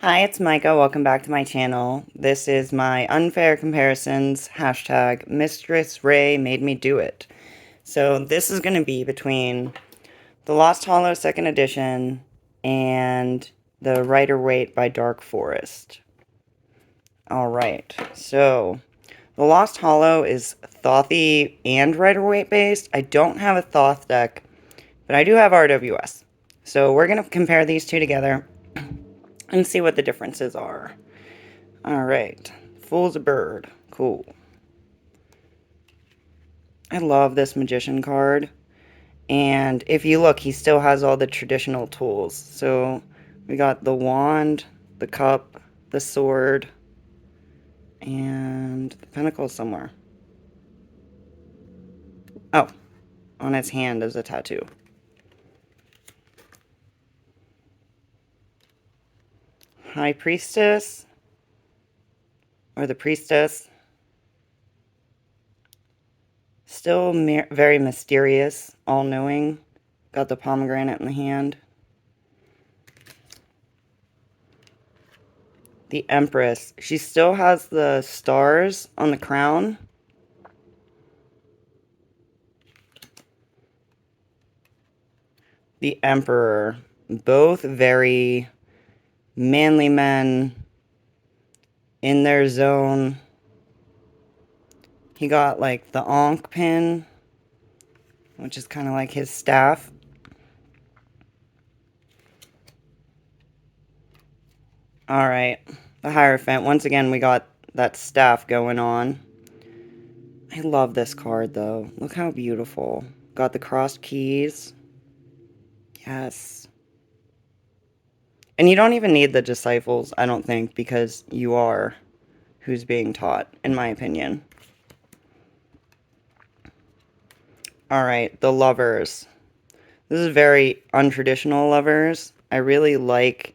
Hi, it's Micah. Welcome back to my channel. This is my unfair comparisons hashtag Mistress Ray made me do it. So this is going to be between the Lost Hollow 2nd edition and the Rider-Waite by Dark Forest. Alright, so the Lost Hollow is Thothy and Rider-Waite based. I don't have a Thoth deck, but I do have RWS. So we're going to compare these two together and see what the differences are. Alright, Fool's a bird. Cool. I love this Magician card. And if you look, he still has all the traditional tools. So we got the wand, the cup, the sword, and the pentacles somewhere. Oh, on his hand is a tattoo. High Priestess, or the Priestess. Still very mysterious, all-knowing. Got the pomegranate in the hand. The Empress. She still has the stars on the crown. The Emperor. Both very manly men in their zone. He got like the Ankh pin, which is kind of like his staff. Alright, the Hierophant. Once again, we got that staff going on. I love this card though. Look how beautiful. Got the crossed keys. Yes. And you don't even need the disciples, I don't think, because you are who's being taught, in my opinion. Alright, the Lovers. This is very untraditional Lovers. I really like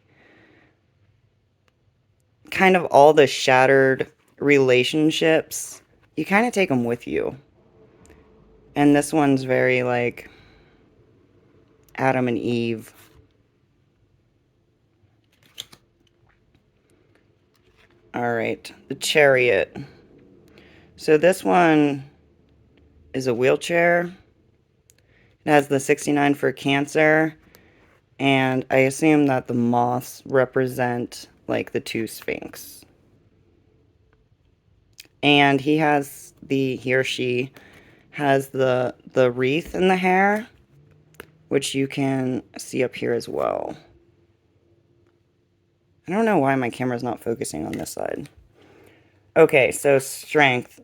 kind of all the shattered relationships. You kind of take them with you. And this one's very like Adam and Eve. Alright, the Chariot. So this one is a wheelchair. It has the 69 for Cancer. And I assume that the moths represent like the two Sphinx. And he or she has the wreath in the hair, which you can see up here as well. I don't know why my camera's not focusing on this side. Okay, so strength.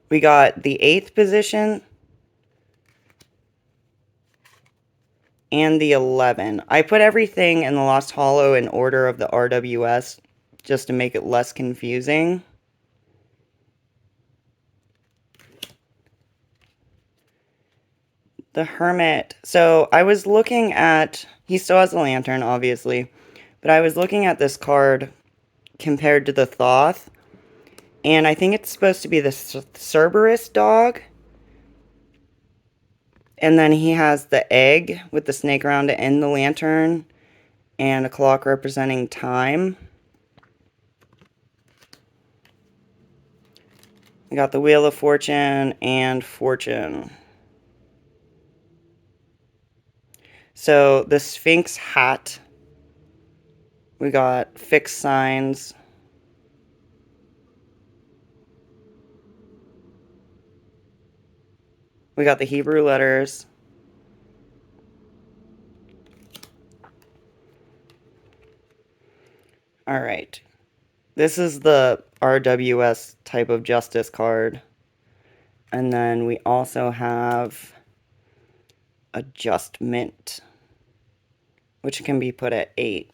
We got the 8th position and the 11. I put everything in the Lost Hollow in order of the RWS just to make it less confusing. The Hermit. So I was looking at, he still has a lantern, obviously, but I was looking at this card compared to the Thoth, and I think it's supposed to be the Cerberus dog. And then he has the egg with the snake around it and the lantern, and a clock representing time. We got the Wheel of Fortune and Fortune. So the Sphinx hat. We got fixed signs. We got the Hebrew letters. Alright. This is the RWS type of justice card. And then we also have Adjustment, which can be put at 8.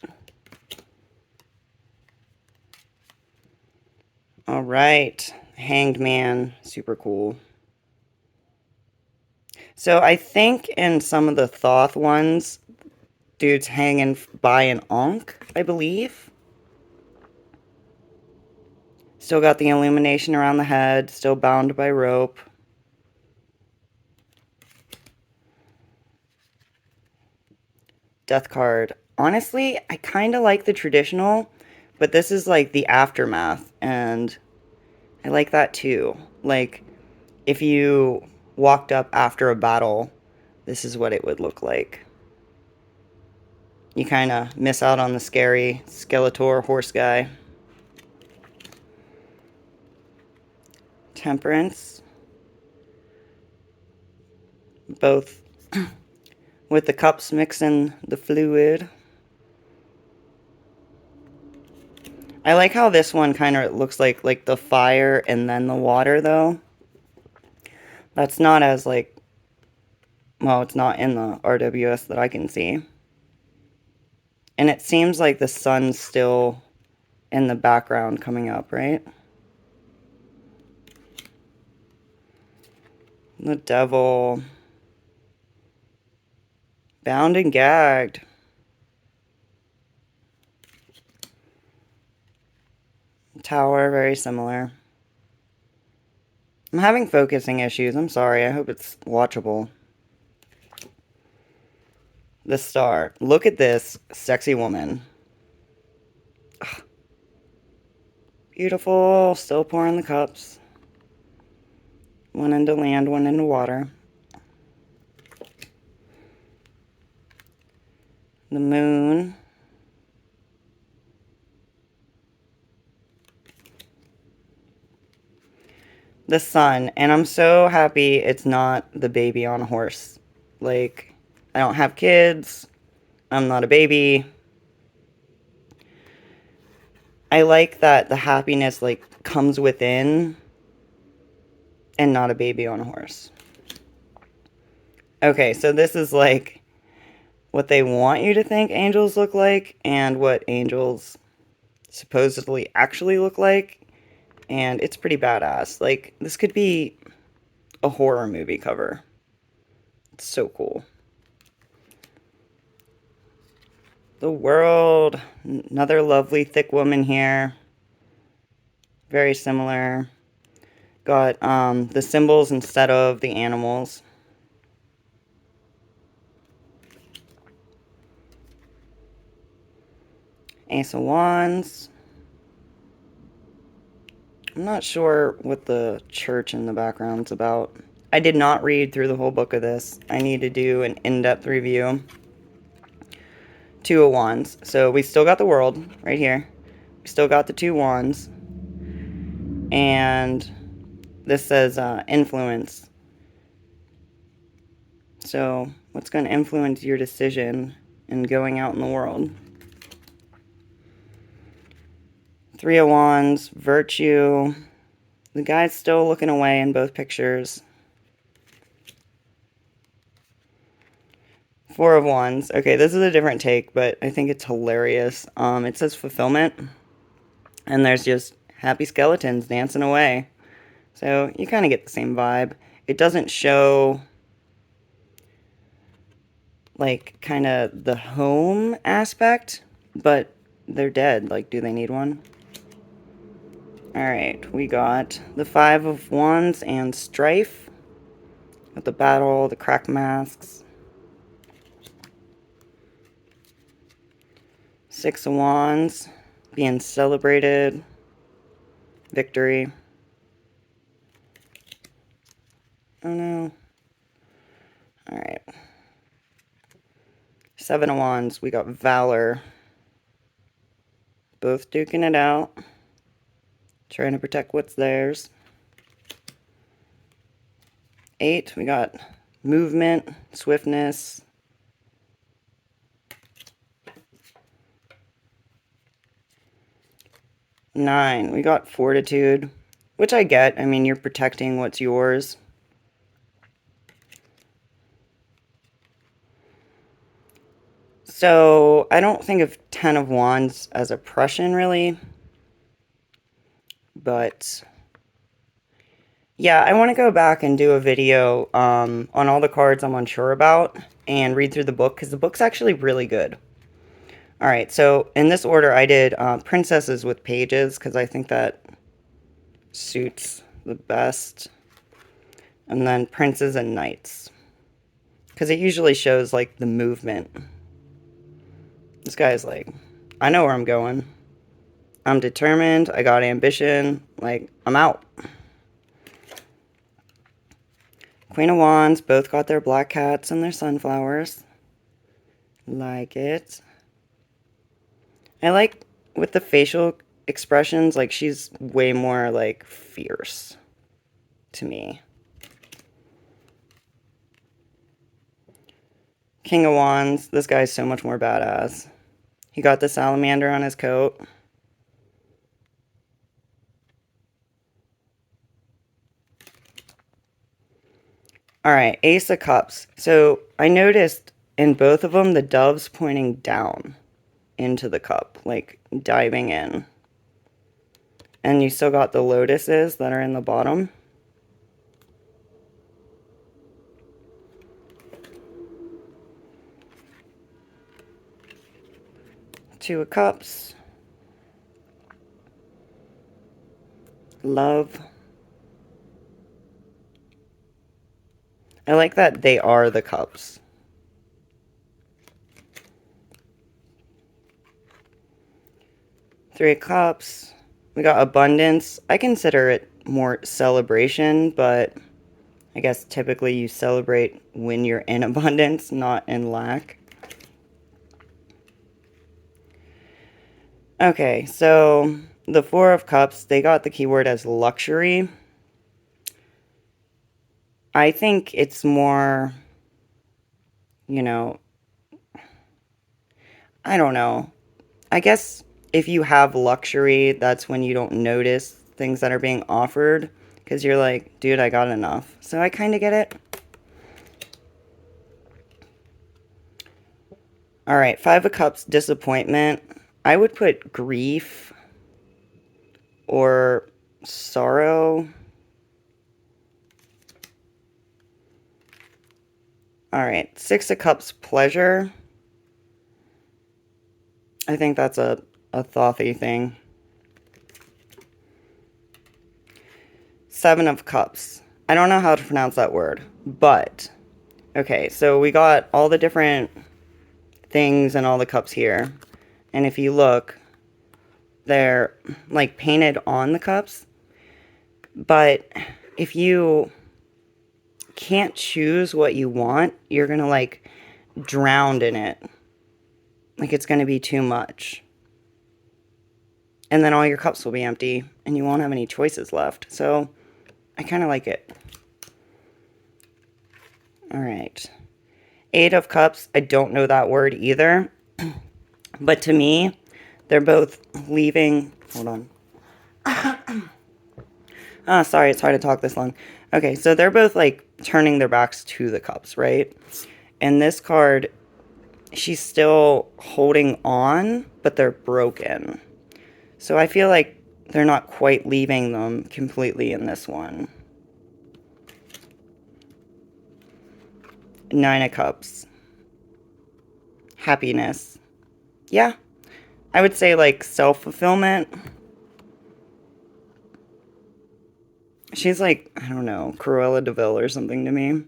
Alright. Hanged Man. Super cool. So I think in some of the Thoth ones, dude's hanging by an Ankh, I believe. Still got the illumination around the head, still bound by rope. Death card. Honestly, I kind of like the traditional, but this is like the aftermath, and I like that too. Like, if you walked up after a battle, this is what it would look like. You kind of miss out on the scary Skeletor horse guy. Temperance. Both with the cups mixing the fluid. I like how this one kind of looks like the fire and then the water, though. That's not as, like, well, it's not in the RWS that I can see. And it seems like the sun's still in the background coming up, right? The devil. Bound and gagged. Tower, very similar. I'm having focusing issues. I'm sorry. I hope it's watchable. The star. Look at this sexy woman. Ugh. Beautiful. Still pouring the cups. One into land, one into water. The moon. The sun. And I'm so happy it's not the baby on a horse. Like, I don't have kids. I'm not a baby. I like that the happiness, like, comes within and not a baby on a horse. Okay, so this is, like, what they want you to think angels look like and what angels supposedly actually look like. And it's pretty badass. Like, this could be a horror movie cover. It's so cool. The world. Another lovely, thick woman here. Very similar. Got the symbols instead of the animals. Ace of Wands. I'm not sure what the church in the background's about. I did not read through the whole book of this. I need to do an in-depth review. Two of Wands. So we still got the world right here. We still got the two wands. And this says influence. So what's going to influence your decision in going out in the world? Three of Wands, virtue. The guy's still looking away in both pictures. Four of Wands. Okay, this is a different take, but I think it's hilarious. It says fulfillment. And there's just happy skeletons dancing away. So you kind of get the same vibe. It doesn't show, like, kind of the home aspect, but they're dead. Like, do they need one? Alright, we got the Five of Wands and Strife. Got the battle, the crack masks. Six of Wands, being celebrated. Victory. Oh no. Alright. Seven of Wands, we got Valor. Both duking it out. Trying to protect what's theirs. Eight, we got movement, swiftness. Nine, we got fortitude, which I get. I mean, you're protecting what's yours. So, I don't think of Ten of Wands as oppression, really. But, yeah, I want to go back and do a video on all the cards I'm unsure about and read through the book, because the book's actually really good. Alright, so in this order I did princesses with pages, because I think that suits the best. And then princes and knights, because it usually shows, like, the movement. This guy's like, I know where I'm going. I'm determined. I got ambition. Like, I'm out. Queen of Wands, both got their black cats and their sunflowers. Like it. I like with the facial expressions, like she's way more like fierce to me. King of Wands, this guy's so much more badass. He got the salamander on his coat. Alright, Ace of Cups. So I noticed in both of them the dove's pointing down into the cup, like diving in. And you still got the lotuses that are in the bottom. Two of Cups. Love. I like that they are the cups. Three of Cups. We got abundance. I consider it more celebration, but I guess typically you celebrate when you're in abundance, not in lack. Okay, so the Four of Cups, they got the keyword as luxury. I think it's more, you know, I don't know. I guess if you have luxury, that's when you don't notice things that are being offered because you're like, dude, I got enough. So I kind of get it. All right, Five of Cups, disappointment. I would put grief or sorrow. All right, Six of Cups, pleasure. I think that's a thothy thing. Seven of Cups. I don't know how to pronounce that word, but okay, so we got all the different things and all the cups here. And if you look, they're like painted on the cups. But if you can't choose what you want, you're going to like drown in it. Like it's going to be too much. And then all your cups will be empty and you won't have any choices left. So I kind of like it. All right. Eight of Cups. I don't know that word either. But to me, they're both leaving. Hold on. Sorry, it's hard to talk this long. Okay, so they're both like turning their backs to the cups, right? And this card, she's still holding on, but they're broken. So I feel like they're not quite leaving them completely in this one. Nine of Cups. Happiness. Yeah. I would say like self-fulfillment. She's like, I don't know, Cruella de Vil or something to me.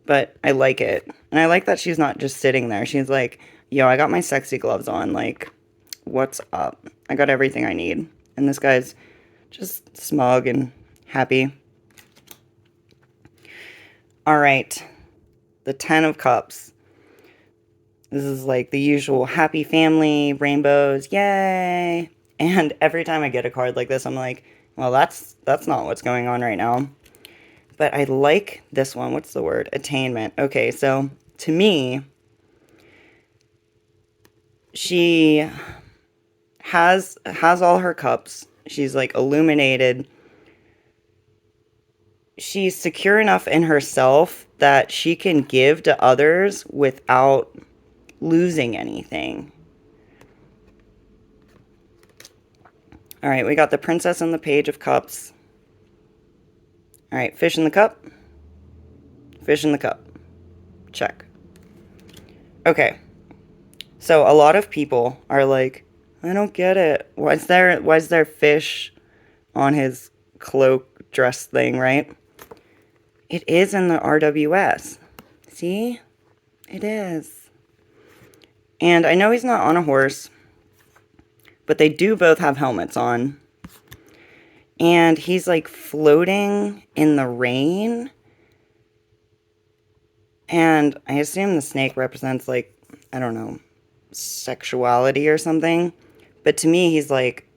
But I like it. And I like that she's not just sitting there. She's like, yo, I got my sexy gloves on. Like, what's up? I got everything I need. And this guy's just smug and happy. All right. The Ten of Cups. This is like the usual happy family, rainbows, yay. And every time I get a card like this, I'm like, well, that's not what's going on right now. But I like this one. What's the word? Attainment. Okay, so to me, she has all her cups. She's like illuminated. She's secure enough in herself that she can give to others without losing anything. All right, we got the Princess and the Page of Cups. All right, fish in the cup. Fish in the cup. Check. Okay. So a lot of people are like, I don't get it. Why is there fish on his cloak dress thing, right? It is in the RWS. See? It is. And I know he's not on a horse, but they do both have helmets on. And he's like floating in the rain. And I assume the snake represents like, I don't know, sexuality or something. But to me, he's like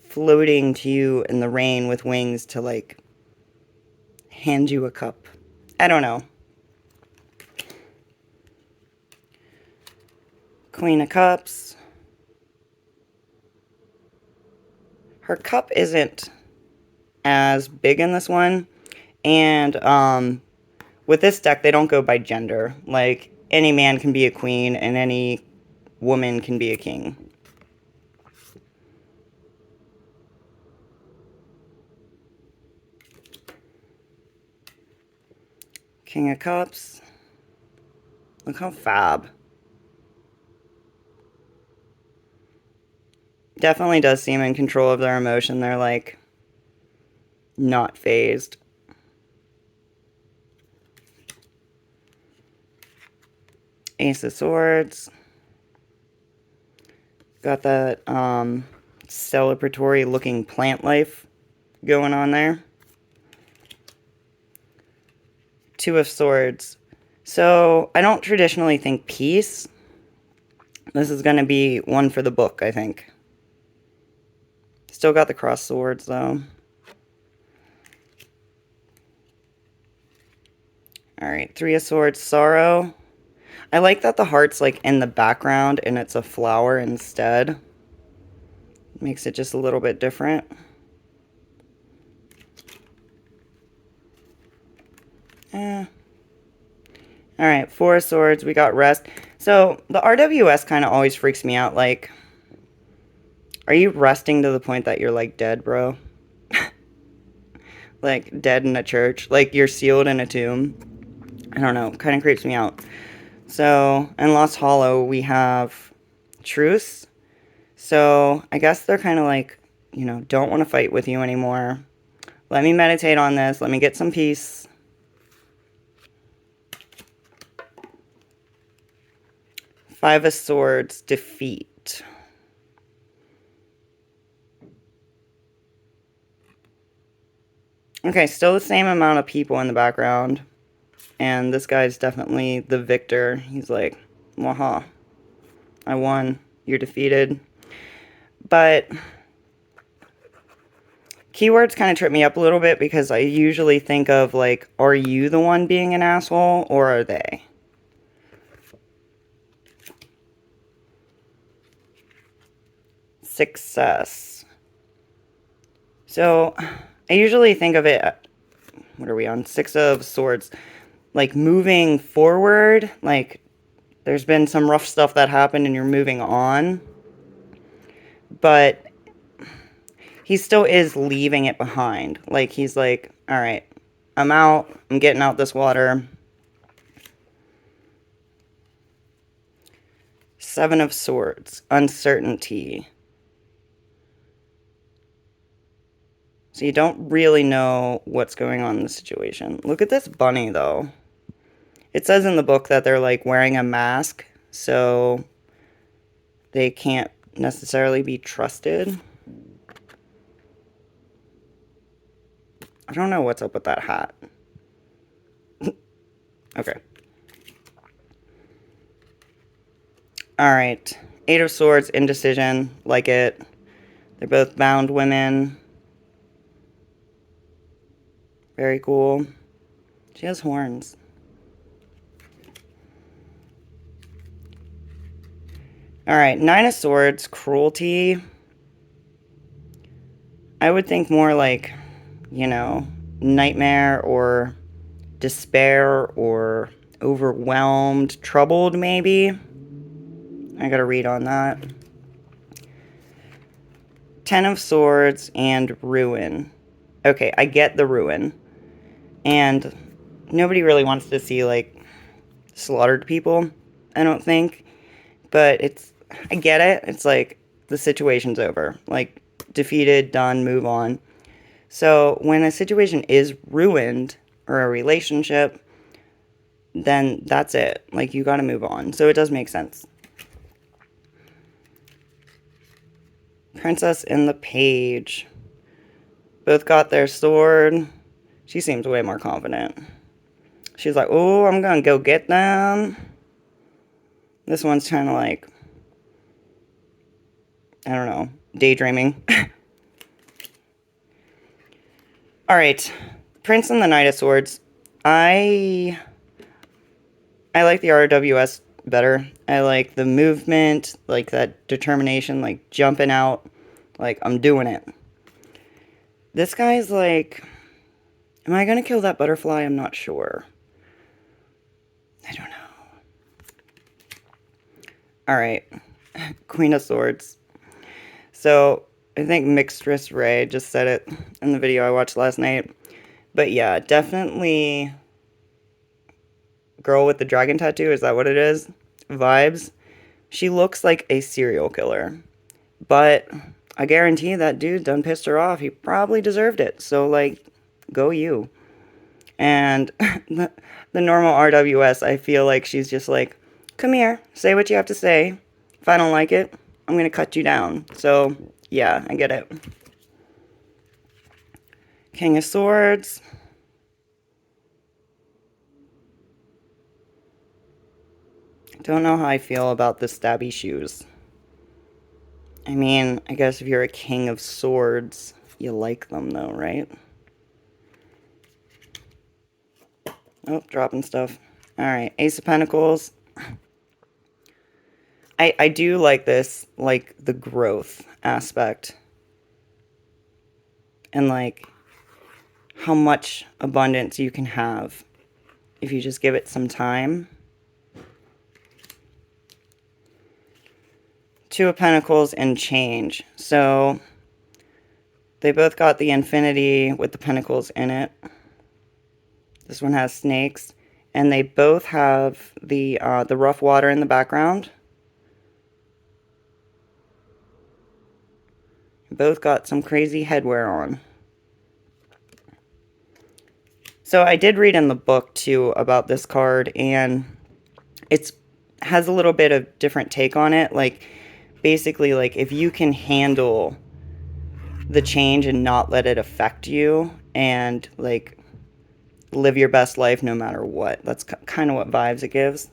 floating to you in the rain with wings to like hand you a cup. I don't know. Queen of Cups. Her cup isn't as big in this one. And with this deck, they don't go by gender. Like, any man can be a queen and any woman can be a king. King of Cups. Look how fab. Definitely does seem in control of their emotion. They're like not phased. Ace of Swords. Got that celebratory looking plant life going on there. Two of Swords. So I don't traditionally think peace. This is going to be one for the book, I think. Still got the cross swords, though. Alright, Three of Swords, Sorrow. I like that the heart's like in the background and it's a flower instead. Makes it just a little bit different. Alright, Four of Swords, we got Rest. So, the RWS kind of always freaks me out, like, are you resting to the point that you're, like, dead, bro? Like, dead in a church? Like, you're sealed in a tomb? I don't know, kind of creeps me out. So, in Lost Hollow, we have Truce. So, I guess they're kind of like, you know, don't want to fight with you anymore. Let me meditate on this. Let me get some peace. Five of Swords, Defeat. Okay, still the same amount of people in the background. And this guy's definitely the victor. He's like, waha, I won. You're defeated. But keywords kind of trip me up a little bit because I usually think of like, are you the one being an asshole or are they? Success. So I usually think of it, what are we on? Six of Swords. Like moving forward, like there's been some rough stuff that happened and you're moving on. But he still is leaving it behind. Like he's like, all right, I'm out. I'm getting out this water. Seven of Swords. Uncertainty. So you don't really know what's going on in the situation. Look at this bunny, though. It says in the book that they're, like, wearing a mask, so they can't necessarily be trusted. I don't know what's up with that hat. Okay. Alright. Eight of Swords, Indecision. Like it. They're both bound women. Very cool. She has horns. Alright, Nine of Swords, Cruelty. I would think more like, you know, nightmare or despair or overwhelmed, troubled maybe. I gotta read on that. Ten of Swords and Ruin. Okay, I get the ruin. And nobody really wants to see, like, slaughtered people, I don't think. But I get it. It's like, the situation's over. Like, defeated, done, move on. So, when a situation is ruined, or a relationship, then that's it. Like, you gotta move on. So, it does make sense. Princess and the page. Both got their sword. She seems way more confident. She's like, oh, I'm gonna go get them. This one's kind of like, I don't know, daydreaming. Alright, Prince and the Knight of Swords. I like the RWS better. I like the movement, like that determination, like jumping out, like I'm doing it. This guy's like, am I gonna kill that butterfly? I'm not sure. I don't know. Alright, Queen of Swords. So, I think Mistress Ray just said it in the video I watched last night. But yeah, definitely girl with the dragon tattoo, is that what it is? Vibes. She looks like a serial killer. But I guarantee that dude done pissed her off. He probably deserved it. So, like, go you. And the normal RWS, I feel like she's just like, come here, say what you have to say. If I don't like it, I'm going to cut you down. So, yeah, I get it. King of Swords. Don't know how I feel about the stabby shoes. I mean, I guess if you're a King of Swords, you like them though, right? Oh, dropping stuff. Alright, Ace of Pentacles. I do like this, like, the growth aspect. And, like, how much abundance you can have if you just give it some time. Two of Pentacles and change. So, they both got the infinity with the pentacles in it. This one has snakes. And they both have the rough water in the background. Both got some crazy headwear on. So I did read in the book, too, about this card, and it has a little bit of different take on it. Like, basically, like, if you can handle the change and not let it affect you, and, like, live your best life no matter what. That's kind of what vibes it gives.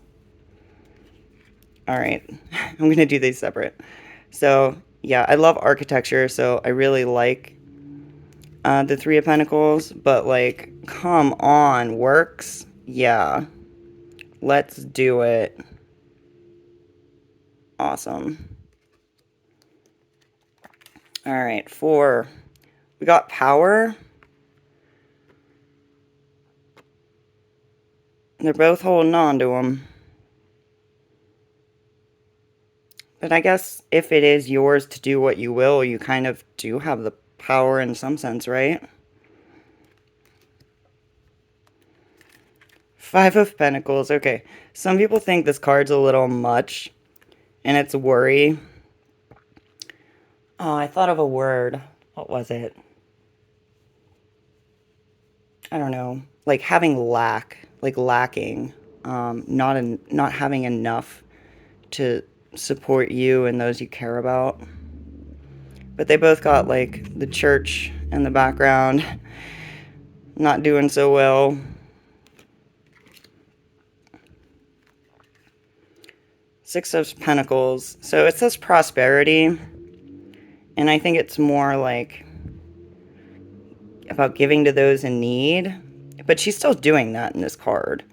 Alright, I'm going to do these separate. So, yeah, I love architecture, so I really like the Three of Pentacles, but, like, come on, works? Yeah. Let's do it. Awesome. Alright, 4. We got power. They're both holding on to them. But I guess if it is yours to do what you will, you kind of do have the power in some sense, right? 5 of Pentacles. Okay, some people think this card's a little much, and it's worry. Oh, I thought of a word. What was it? I don't know. Like having lack, like lacking, not having enough to support you and those you care about. But they both got, like, the church in the background. Not doing so well. Six of Pentacles. So it says prosperity. And I think it's more, like, about giving to those in need. But she's still doing that in this card.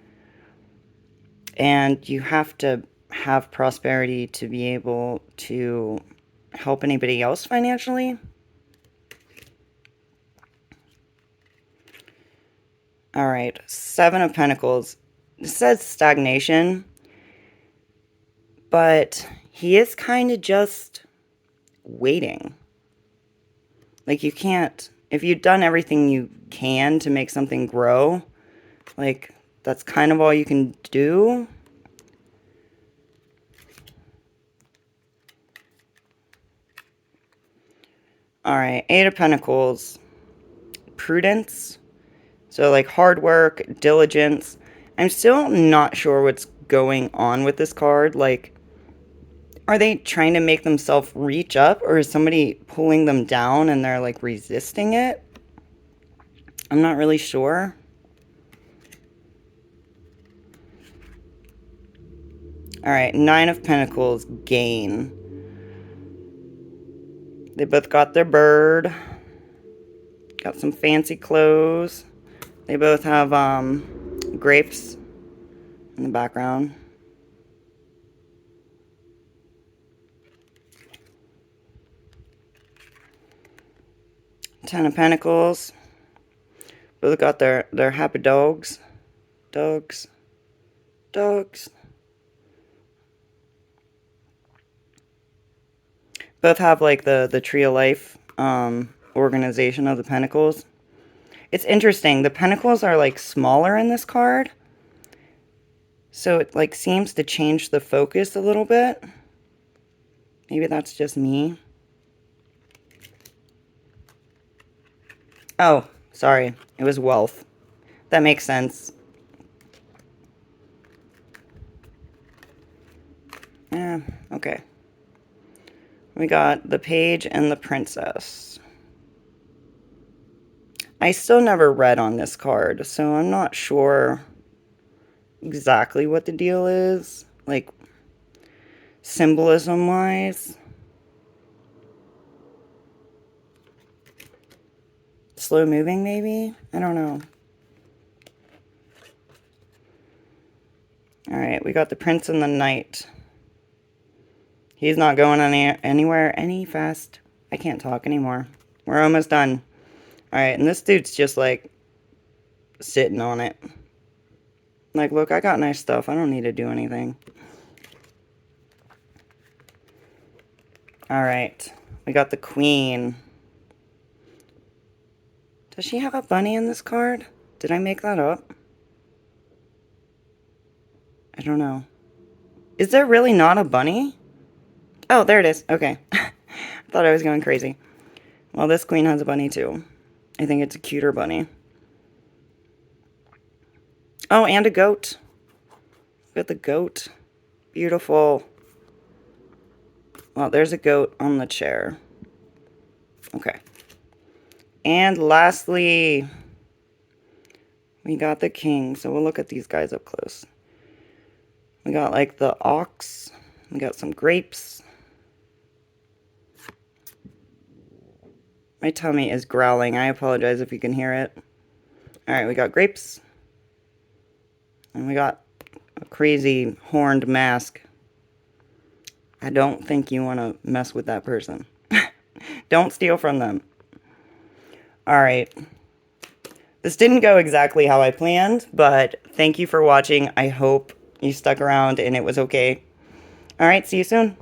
And you have to have prosperity to be able to help anybody else financially. Alright, 7 of Pentacles. It says stagnation. But he is kind of just waiting. Like, you can't... If you've done everything you can to make something grow, like, that's kind of all you can do. Alright, 8 of Pentacles. Prudence. So, like, hard work, diligence. I'm still not sure what's going on with this card. Like, Are they trying to make themselves reach up, or is somebody pulling them down and they're like resisting it? I'm not really sure. All right, 9 of Pentacles, gain. They both got their bird. Got some fancy clothes. They both have grapes in the background. Ten of Pentacles. Both got their happy dogs. Dogs. Dogs. Both have like the Tree of Life organization of the Pentacles. It's interesting. The Pentacles are like smaller in this card. So it like seems to change the focus a little bit. Maybe that's just me. Oh, sorry. It was wealth. That makes sense. Yeah, okay. We got the Page and the Princess. I still never read on this card, so I'm not sure exactly what the deal is, like symbolism-wise. Slow moving, maybe? I don't know. Alright, we got the Prince and the Knight. He's not going anywhere any fast. I can't talk anymore. We're almost done. Alright, and this dude's just like sitting on it. Like, look, I got nice stuff. I don't need to do anything. Alright, we got the Queen. Does she have a bunny in this card? Did I make that up? I don't know. Is there really not a bunny? Oh, there it is. Okay. I thought I was going crazy. Well, this queen has a bunny too. I think it's a cuter bunny. Oh, and a goat. Look at the goat. Beautiful. Well, there's a goat on the chair. Okay. And lastly, we got the king. So we'll look at these guys up close. We got like the ox. We got some grapes. My tummy is growling. I apologize if you can hear it. Alright, we got grapes. And we got a crazy horned mask. I don't think you want to mess with that person. Don't steal from them. Alright. This didn't go exactly how I planned, but thank you for watching. I hope you stuck around and it was okay. Alright, see you soon.